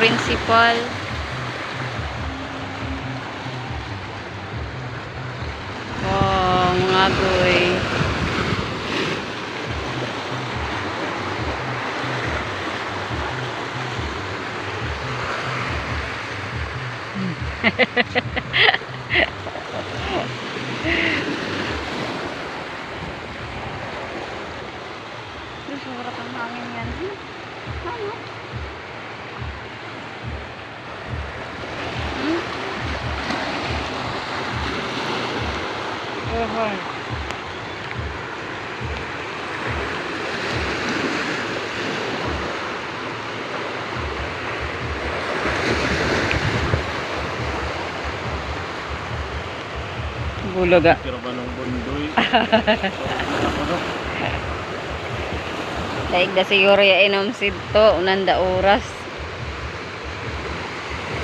principal. Oh, mga goy. Surat ang hangin yan. Ano? Bulaga. Pero ba ng bundoy? Daig na siguro ya inom sidto unanda oras.